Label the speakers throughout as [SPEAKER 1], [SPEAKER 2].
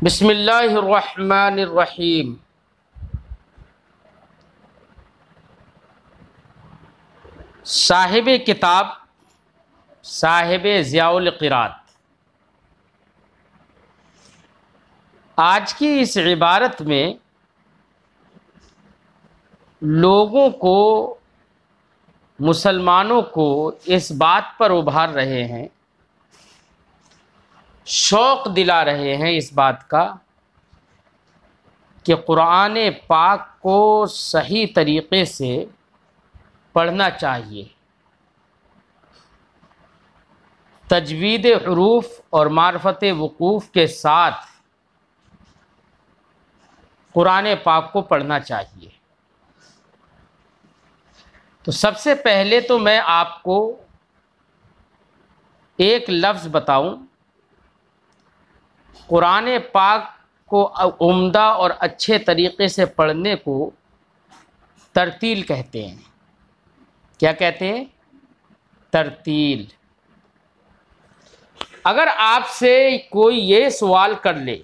[SPEAKER 1] بسم اللہ الرحمن الرحیم۔ صاحب کتاب صاحب ضیاء القرات آج کی اس عبارت میں لوگوں کو، مسلمانوں کو اس بات پر ابھار رہے ہیں، شوق دلا رہے ہیں اس بات کا کہ قرآن پاک کو صحیح طریقے سے پڑھنا چاہیے، تجوید حروف اور معرفت وقوف کے ساتھ قرآن پاک کو پڑھنا چاہیے۔ تو سب سے پہلے تو میں آپ کو ایک لفظ بتاؤں، قرآن پاک کو عمدہ اور اچھے طریقے سے پڑھنے کو ترتیل کہتے ہیں۔ کیا کہتے ہیں؟ ترتیل۔ اگر آپ سے کوئی یہ سوال کر لے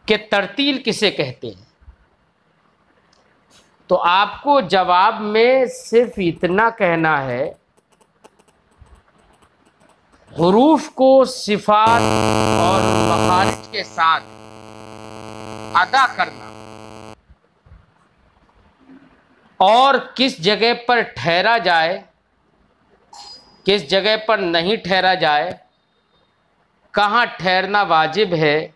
[SPEAKER 1] کہ ترتیل کسے کہتے ہیں، تو آپ کو جواب میں صرف اتنا کہنا ہے، حروف کو صفات اور مخارج کے ساتھ ادا کرنا اور کس جگہ پر ٹھہرا جائے، کس جگہ پر نہیں ٹھہرا جائے، کہاں ٹھہرنا واجب ہے،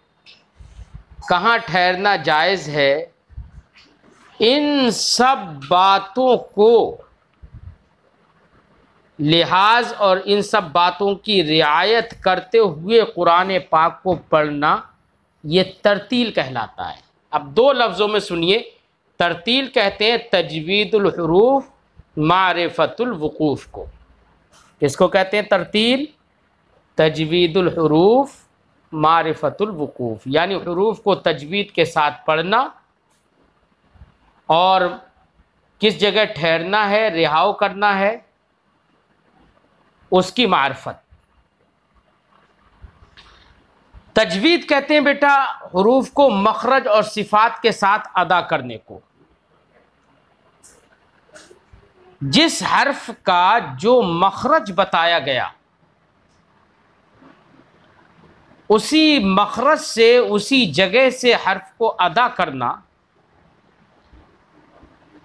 [SPEAKER 1] کہاں ٹھہرنا جائز ہے، ان سب باتوں کو لحاظ اور ان سب باتوں کی رعایت کرتے ہوئے قرآن پاک کو پڑھنا، یہ ترتیل کہلاتا ہے۔ اب دو لفظوں میں سنیے، ترتیل کہتے ہیں تجوید الحروف معرفت الوقوف کو۔ کس کو کہتے ہیں ترتیل؟ تجوید الحروف معرفت الوقوف، یعنی حروف کو تجوید کے ساتھ پڑھنا اور کس جگہ ٹھہرنا ہے، رہاؤ کرنا ہے، اس کی معرفت۔ تجوید کہتے ہیں بیٹا حروف کو مخرج اور صفات کے ساتھ ادا کرنے کو۔ جس حرف کا جو مخرج بتایا گیا، اسی مخرج سے، اسی جگہ سے حرف کو ادا کرنا،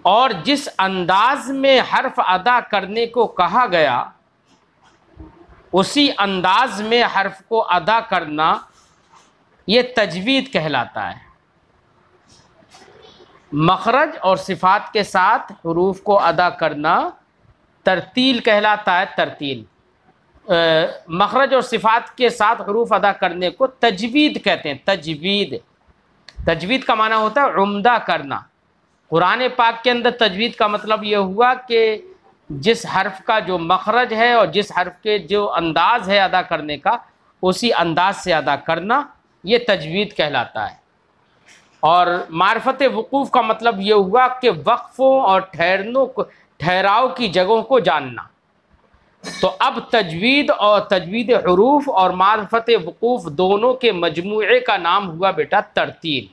[SPEAKER 1] اور جس انداز میں حرف ادا کرنے کو کہا گیا، اسی انداز میں حرف کو ادا کرنا، یہ تجوید کہلاتا ہے۔ مخرج اور صفات کے ساتھ حروف کو ادا کرنا ترتیل کہلاتا ہے۔ ترتیل، مخرج اور صفات کے ساتھ حروف ادا کرنے کو تجوید کہتے ہیں۔ تجوید، تجوید کا معنی ہوتا ہے عمدہ کرنا۔ قرآن پاک کے اندر تجوید کا مطلب یہ ہوا کہ جس حرف کا جو مخرج ہے اور جس حرف کے جو انداز ہے ادا کرنے کا، اسی انداز سے ادا کرنا، یہ تجوید کہلاتا ہے۔ اور معرفت وقوف کا مطلب یہ ہوا کہ وقفوں اور ٹھہراؤ کی جگہوں کو جاننا۔ تو اب تجوید اور تجوید حروف اور معرفت وقوف دونوں کے مجموعے کا نام ہوا بیٹا ترتیل۔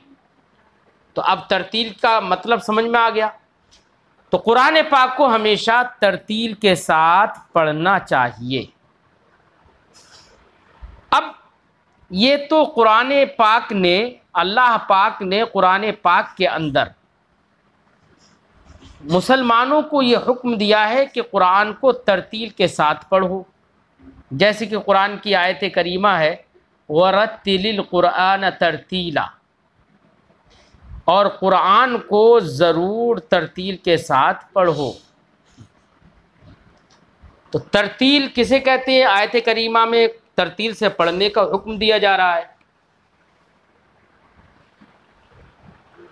[SPEAKER 1] تو اب ترتیل کا مطلب سمجھ میں آ گیا۔ تو قرآن پاک کو ہمیشہ ترتیل کے ساتھ پڑھنا چاہیے۔ اب یہ تو قرآن پاک نے، اللہ پاک نے قرآن پاک کے اندر مسلمانوں کو یہ حکم دیا ہے کہ قرآن کو ترتیل کے ساتھ پڑھو، جیسے کہ قرآن کی آیت کریمہ ہے وَرَتِّلِ الْقُرْآنَ تَرْتِيلًا، اور قرآن کو ضرور ترتیل کے ساتھ پڑھو۔ تو ترتیل کسے کہتے ہیں؟ آیت کریمہ میں ترتیل سے پڑھنے کا حکم دیا جا رہا ہے۔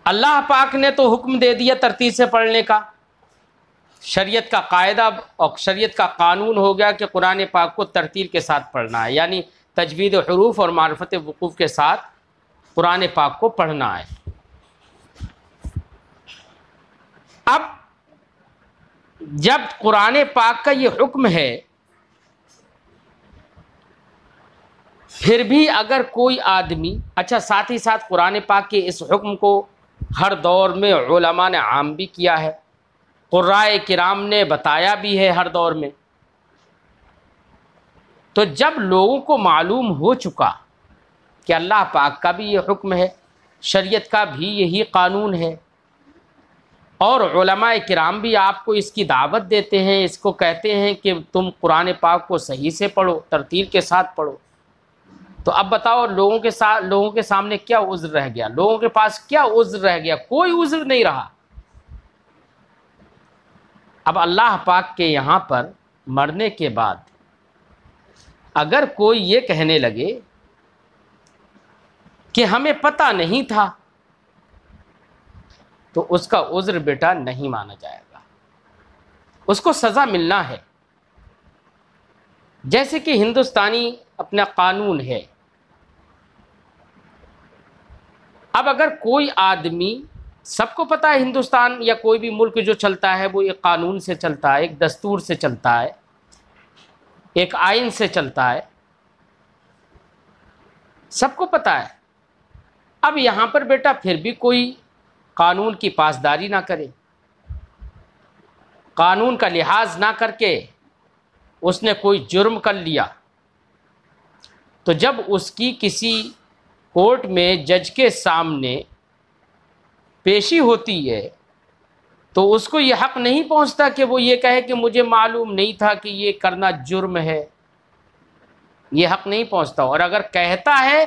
[SPEAKER 1] اللہ پاک نے تو حکم دے دیا ترتیل سے پڑھنے کا، شریعت کا قاعدہ اور شریعت کا قانون ہو گیا کہ قرآن پاک کو ترتیل کے ساتھ پڑھنا ہے، یعنی تجوید حروف اور معرفت وقوف کے ساتھ قرآن پاک کو پڑھنا ہے۔ اب جب قرآن پاک کا یہ حکم ہے پھر بھی اگر کوئی آدمی، اچھا ساتھ ہی ساتھ قرآن پاک کے اس حکم کو ہر دور میں علماء نے عام بھی کیا ہے، قرائے کرام نے بتایا بھی ہے ہر دور میں۔ تو جب لوگوں کو معلوم ہو چکا کہ اللہ پاک کا بھی یہ حکم ہے، شریعت کا بھی یہی قانون ہے، اور علماء کرام بھی آپ کو اس کی دعوت دیتے ہیں، اس کو کہتے ہیں کہ تم قرآن پاک کو صحیح سے پڑھو، ترتیل کے ساتھ پڑھو، تو اب بتاؤ لوگوں کے سامنے کیا عذر رہ گیا؟ لوگوں کے پاس کیا عذر رہ گیا؟ کوئی عذر نہیں رہا۔ اب اللہ پاک کے یہاں پر مرنے کے بعد اگر کوئی یہ کہنے لگے کہ ہمیں پتہ نہیں تھا، تو اس کا عذر بیٹا نہیں مانا جائے گا، اس کو سزا ملنا ہے۔ جیسے کہ ہندوستانی اپنا قانون ہے، اب اگر کوئی آدمی، سب کو پتہ ہے ہندوستان یا کوئی بھی ملک جو چلتا ہے وہ ایک قانون سے چلتا ہے، ایک دستور سے چلتا ہے، ایک آئین سے چلتا ہے، سب کو پتہ ہے۔ اب یہاں پر بیٹا پھر بھی کوئی قانون کی پاسداری نہ کرے، قانون کا لحاظ نہ کر کے اس نے کوئی جرم کر لیا، تو جب اس کی کسی کورٹ میں جج کے سامنے پیشی ہوتی ہے تو اس کو یہ حق نہیں پہنچتا کہ وہ یہ کہے کہ مجھے معلوم نہیں تھا کہ یہ کرنا جرم ہے، یہ حق نہیں پہنچتا، اور اگر کہتا ہے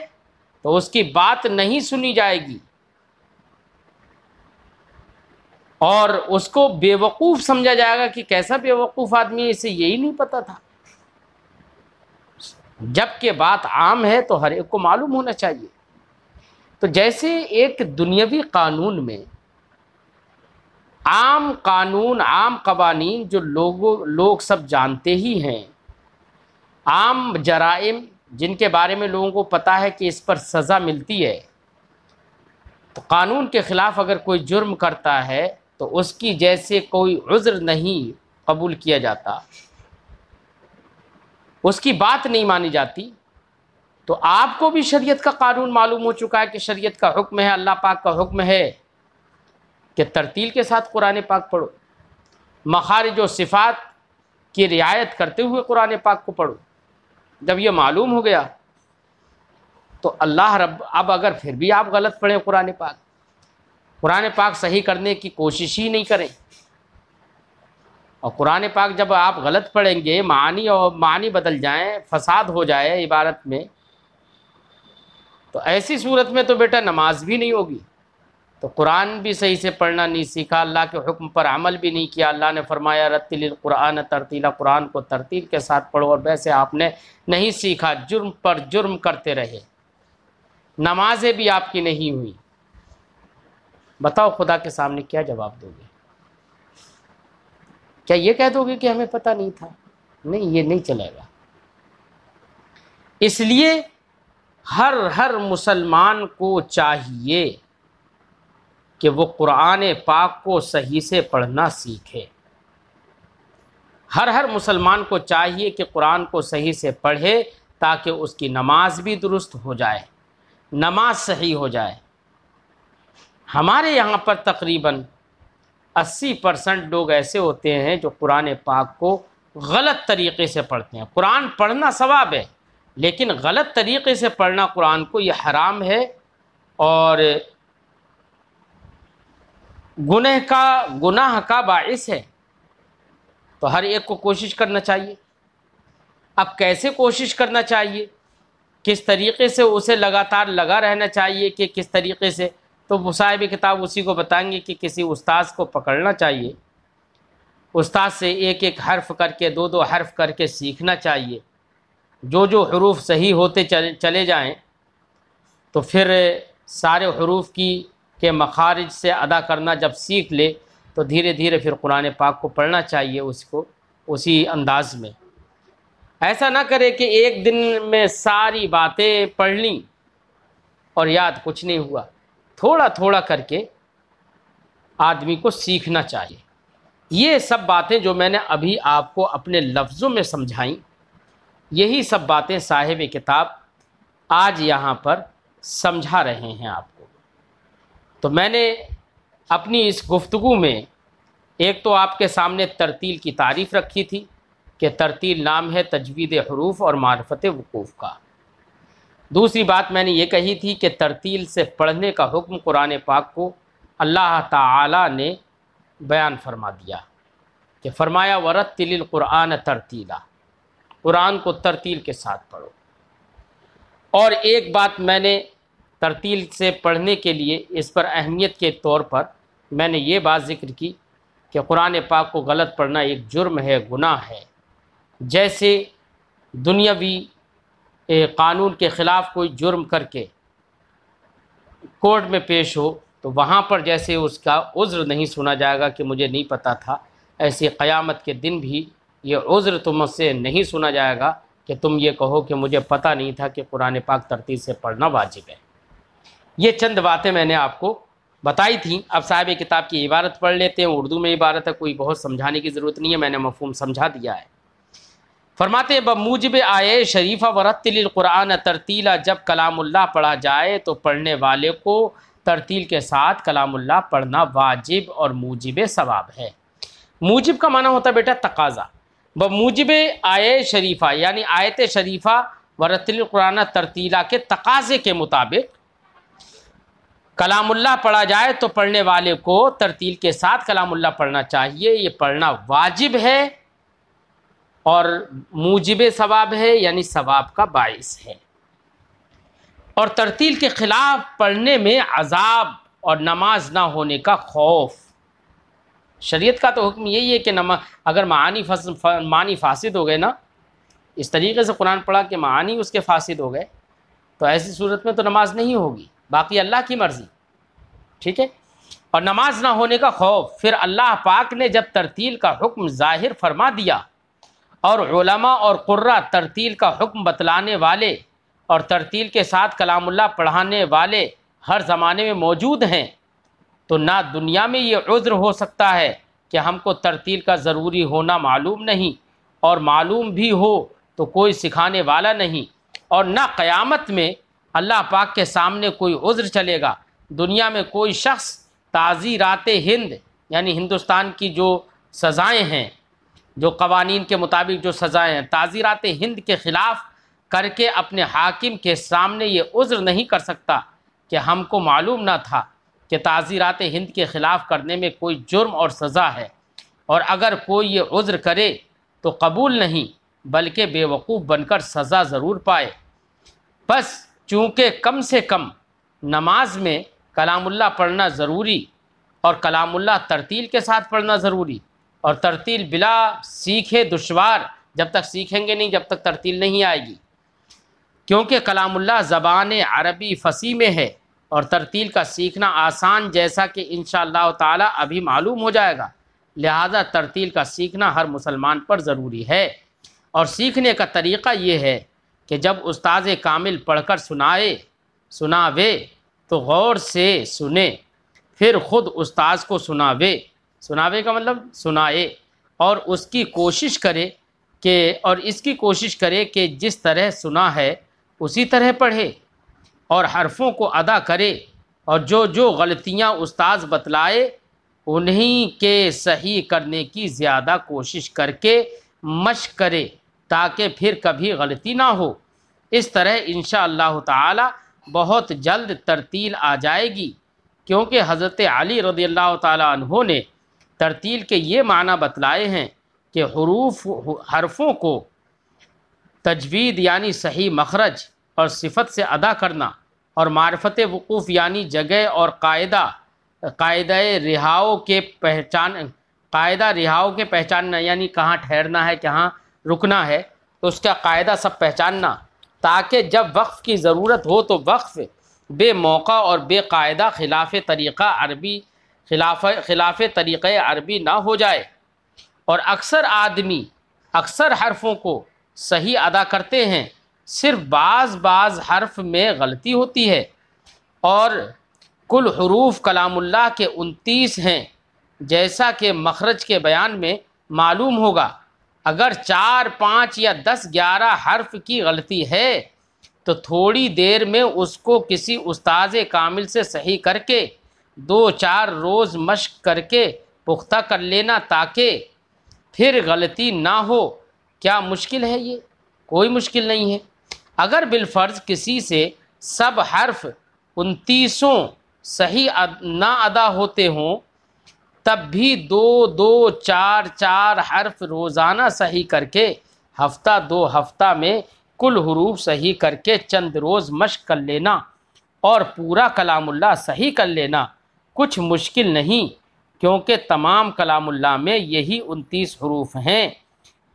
[SPEAKER 1] تو اس کی بات نہیں سنی جائے گی، اور اس کو بے وقوف سمجھا جائے گا کہ کیسا بے وقوف آدمی ہے، اسے یہی نہیں پتہ تھا۔ جب کہ بات عام ہے تو ہر ایک کو معلوم ہونا چاہیے۔ تو جیسے ایک دنیاوی قانون میں عام قانون، عام قوانین جو لوگ سب جانتے ہی ہیں، عام جرائم جن کے بارے میں لوگوں کو پتہ ہے کہ اس پر سزا ملتی ہے، تو قانون کے خلاف اگر کوئی جرم کرتا ہے تو اس کی جیسے کوئی عذر نہیں قبول کیا جاتا، اس کی بات نہیں مانی جاتی، تو آپ کو بھی شریعت کا قانون معلوم ہو چکا ہے کہ شریعت کا حکم ہے، اللہ پاک کا حکم ہے کہ ترتیل کے ساتھ قرآن پاک پڑھو، مخارج و صفات کی رعایت کرتے ہوئے قرآن پاک کو پڑھو۔ جب یہ معلوم ہو گیا تو اللہ رب، اب اگر پھر بھی آپ غلط پڑھیں قرآن پاک صحیح کرنے کی کوشش ہی نہیں کریں، اور قرآن پاک جب آپ غلط پڑھیں گے، معنی بدل جائیں، فساد ہو جائے عبارت میں، تو ایسی صورت میں تو بیٹا نماز بھی نہیں ہوگی، تو قرآن بھی صحیح سے پڑھنا نہیں سیکھا، اللہ کے حکم پر عمل بھی نہیں کیا۔ اللہ نے فرمایا رتل القرآن ترتیلا، قرآن کو ترتیل کے ساتھ پڑھو، اور ویسے آپ نے نہیں سیکھا، جرم پر جرم کرتے رہے، نمازیں بھی آپ کی نہیں ہوئی۔ بتاؤ خدا کے سامنے کیا جواب دو گے؟ کیا یہ کہہ دو گے کہ ہمیں پتہ نہیں تھا؟ نہیں، یہ نہیں چلے گا۔ اس لیے ہر مسلمان کو چاہیے کہ وہ قرآن پاک کو صحیح سے پڑھنا سیکھے۔ ہر مسلمان کو چاہیے کہ قرآن کو صحیح سے پڑھے تاکہ اس کی نماز بھی درست ہو جائے، نماز صحیح ہو جائے۔ ہمارے یہاں پر تقریباً 80% لوگ ایسے ہوتے ہیں جو قرآن پاک کو غلط طریقے سے پڑھتے ہیں۔ قرآن پڑھنا ثواب ہے، لیکن غلط طریقے سے پڑھنا قرآن کو یہ حرام ہے، اور گناہ کا باعث ہے۔ تو ہر ایک کو کوشش کرنا چاہیے۔ اب کیسے کوشش کرنا چاہیے، کس طریقے سے اسے لگاتار لگا رہنا چاہیے، کہ کس طریقے سے، تو صاحب کتاب اسی کو بتائیں گے کہ کسی استاذ کو پکڑنا چاہیے، استاذ سے ایک ایک حرف کر کے، دو حرف کر کے سیکھنا چاہیے۔ جو حروف صحیح ہوتے چلے جائیں تو پھر سارے حروف کے مخارج سے ادا کرنا جب سیکھ لے تو دھیرے دھیرے پھر قرآن پاک کو پڑھنا چاہیے اس کو اسی انداز میں۔ ایسا نہ کرے کہ ایک دن میں ساری باتیں پڑھ لیں اور یاد کچھ نہیں ہوا۔ تھوڑا تھوڑا کر کے آدمی کو سیکھنا چاہیے۔ یہ سب باتیں جو میں نے ابھی آپ کو اپنے لفظوں میں سمجھائیں، یہی سب باتیں صاحب کتاب آج یہاں پر سمجھا رہے ہیں آپ کو۔ تو میں نے اپنی اس گفتگو میں ایک تو آپ کے سامنے ترتیل کی تعریف رکھی تھی کہ ترتیل نام ہے تجوید حروف اور معرفت وقوف کا۔ دوسری بات میں نے یہ کہی تھی کہ ترتیل سے پڑھنے کا حکم قرآن پاک کو اللہ تعالی نے بیان فرما دیا کہ فرمایا ورتل القرآن ترتیلا، قرآن کو ترتیل کے ساتھ پڑھو۔ اور ایک بات میں نے ترتیل سے پڑھنے کے لیے اس پر اہمیت کے طور پر میں نے یہ بات ذکر کی کہ قرآن پاک کو غلط پڑھنا ایک جرم ہے، گناہ ہے۔ جیسے دنیاوی قانون کے خلاف کوئی جرم کر کے کورٹ میں پیش ہو تو وہاں پر جیسے اس کا عذر نہیں سنا جائے گا کہ مجھے نہیں پتہ تھا، ایسے قیامت کے دن بھی یہ عذر تم سے نہیں سنا جائے گا کہ تم یہ کہو کہ مجھے پتہ نہیں تھا کہ قرآن پاک ترتیل سے پڑھنا واجب ہے۔ یہ چند باتیں میں نے آپ کو بتائی تھیں۔ اب صاحب کتاب کی عبارت پڑھ لیتے ہیں، اردو میں عبارت ہے، کوئی بہت سمجھانے کی ضرورت نہیں ہے، میں نے مفہوم سمجھا دیا ہے۔ فرماتے ہیں بموجب آیے شریفہ ورتل القرآن ترتیلا، جب کلام اللہ پڑھا جائے تو پڑھنے والے کو ترتیل کے ساتھ کلام اللہ پڑھنا واجب اور موجب ثواب ہے۔ موجب کا معنی ہوتا ہے بیٹا تقاضا۔ بموجب آیے شریفہ یعنی آیت شریفہ ورتل القرآن ترتیلا کے تقاضے کے مطابق کلام اللہ پڑھا جائے تو پڑھنے والے کو ترتیل کے ساتھ کلام اللہ پڑھنا چاہیے، یہ پڑھنا واجب ہے اور موجب ثواب ہے، یعنی ثواب کا باعث ہے۔ اور ترتیل کے خلاف پڑھنے میں عذاب اور نماز نہ ہونے کا خوف۔ شریعت کا تو حکم یہی ہے کہ اگر معانی فاسد ہو گئے نا، اس طریقے سے قرآن پڑھا کہ معانی اس کے فاسد ہو گئے تو ایسی صورت میں تو نماز نہیں ہوگی، باقی اللہ کی مرضی، ٹھیک ہے۔ اور نماز نہ ہونے کا خوف، پھر اللہ پاک نے جب ترتیل کا حکم ظاہر فرما دیا اور علماء اور قراء ترتیل کا حکم بتلانے والے اور ترتیل کے ساتھ کلام اللہ پڑھانے والے ہر زمانے میں موجود ہیں، تو نہ دنیا میں یہ عذر ہو سکتا ہے کہ ہم کو ترتیل کا ضروری ہونا معلوم نہیں، اور معلوم بھی ہو تو کوئی سکھانے والا نہیں، اور نہ قیامت میں اللہ پاک کے سامنے کوئی عذر چلے گا۔ دنیا میں کوئی شخص تعزیرات ہند یعنی ہندوستان کی جو سزائیں ہیں، جو قوانین کے مطابق جو سزائیں ہیں، تعزیرات ہند کے خلاف کر کے اپنے حاکم کے سامنے یہ عذر نہیں کر سکتا کہ ہم کو معلوم نہ تھا کہ تعزیرات ہند کے خلاف کرنے میں کوئی جرم اور سزا ہے، اور اگر کوئی یہ عذر کرے تو قبول نہیں بلکہ بے وقوف بن کر سزا ضرور پائے۔ بس چونکہ کم سے کم نماز میں کلام اللہ پڑھنا ضروری اور کلام اللہ ترتیل کے ساتھ پڑھنا ضروری، اور ترتیل بلا سیکھے دشوار، جب تک سیکھیں گے نہیں جب تک ترتیل نہیں آئے گی، کیونکہ کلام اللہ زبان عربی فصیح میں ہے، اور ترتیل کا سیکھنا آسان، جیسا کہ انشاءاللہ تعالی ابھی معلوم ہو جائے گا۔ لہذا ترتیل کا سیکھنا ہر مسلمان پر ضروری ہے، اور سیکھنے کا طریقہ یہ ہے کہ جب استاذ کامل پڑھ کر سناوے تو غور سے سنے، پھر خود استاذ کو سناوے کا مطلب سنائے، اور اس کی کوشش کرے کہ جس طرح سنا ہے اسی طرح پڑھے اور حرفوں کو ادا کرے، اور جو غلطیاں استاذ بتلائے انہیں کے صحیح کرنے کی زیادہ کوشش کر کے مشق کرے تاکہ پھر کبھی غلطی نہ ہو۔ اس طرح انشاءاللہ تعالی بہت جلد ترتیل آ جائے گی، کیونکہ حضرت علی رضی اللہ تعالی عنہ نے ترتیل کے یہ معنی بتلائے ہیں کہ حرفوں کو تجوید یعنی صحیح مخرج اور صفت سے ادا کرنا، اور معرفت وقوف یعنی جگہ اور قاعدہ رہاؤ کے پہچاننا، یعنی کہاں ٹھہرنا ہے کہاں رکنا ہے، تو اس کا قاعدہ سب پہچاننا، تاکہ جب وقف کی ضرورت ہو تو وقف بے موقع اور بے قاعدہ خلاف طریقہ عربی نہ ہو جائے۔ اور اکثر آدمی حرفوں کو صحیح ادا کرتے ہیں، صرف بعض حرف میں غلطی ہوتی ہے، اور کل حروف کلام اللہ کے 29 ہیں، جیسا کہ مخرج کے بیان میں معلوم ہوگا۔ اگر 4 5 یا 10 11 حرف کی غلطی ہے تو تھوڑی دیر میں اس کو کسی استاذ کامل سے صحیح کر کے 2-4 روز مشق کر کے پختہ کر لینا تاکہ پھر غلطی نہ ہو۔ کیا مشکل ہے یہ؟ کوئی مشکل نہیں ہے۔ اگر بالفرض کسی سے سب حرف 29 صحیح نہ ادا ہوتے ہوں تب بھی 2-4 حرف روزانہ صحیح کر کے ہفتہ 2 ہفتہ میں کل حروف صحیح کر کے چند روز مشق کر لینا اور پورا کلام اللہ صحیح کر لینا کچھ مشکل نہیں، کیونکہ تمام کلام اللہ میں یہی 29 حروف ہیں۔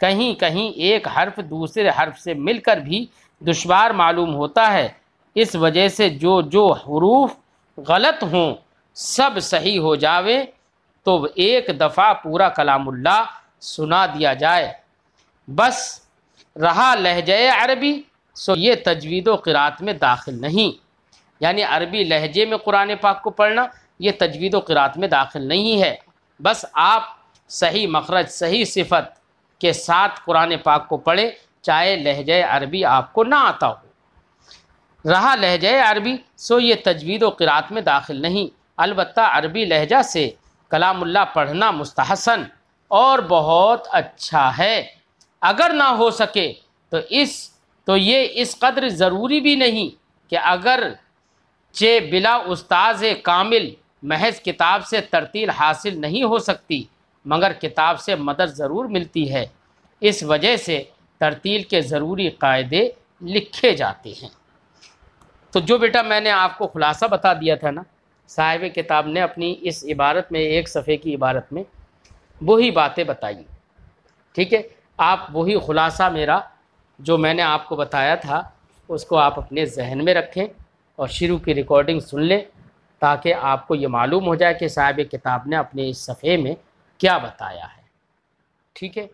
[SPEAKER 1] کہیں کہیں ایک حرف دوسرے حرف سے مل کر بھی دشوار معلوم ہوتا ہے، اس وجہ سے جو حروف غلط ہوں سب صحیح ہو جاوے تو ایک دفعہ پورا کلام اللہ سنا دیا جائے۔ بس رہا لہجہ عربی سو یہ تجوید و قرات میں داخل نہیں، یعنی عربی لہجے میں قرآن پاک کو پڑھنا یہ تجوید و قرات میں داخل نہیں ہے۔ بس آپ صحیح مخرج صحیح صفت کے ساتھ قرآن پاک کو پڑھیں، چاہے لہجہ عربی آپ کو نہ آتا ہو۔ رہا لہجہ عربی سو یہ تجوید و قرات میں داخل نہیں، البتہ عربی لہجہ سے کلام اللہ پڑھنا مستحسن اور بہت اچھا ہے۔ اگر نہ ہو سکے تو یہ اس قدر ضروری بھی نہیں کہ اگر بلا استاذ کامل محض کتاب سے ترتیل حاصل نہیں ہو سکتی مگر کتاب سے مدد ضرور ملتی ہے، اس وجہ سے ترتیل کے ضروری قاعدے لکھے جاتے ہیں۔ تو جو بیٹا میں نے آپ کو خلاصہ بتا دیا تھا نا، صاحب کتاب نے اپنی اس عبارت میں 1 صفحے کی عبارت میں وہی باتیں بتائی، ٹھیک ہے؟ آپ وہی خلاصہ میرا جو میں نے آپ کو بتایا تھا اس کو آپ اپنے ذہن میں رکھیں اور شروع کی ریکارڈنگ سن لیں تاکہ آپ کو یہ معلوم ہو جائے کہ صاحب کتاب نے اپنے اس صفحے میں کیا بتایا ہے، ٹھیک ہے؟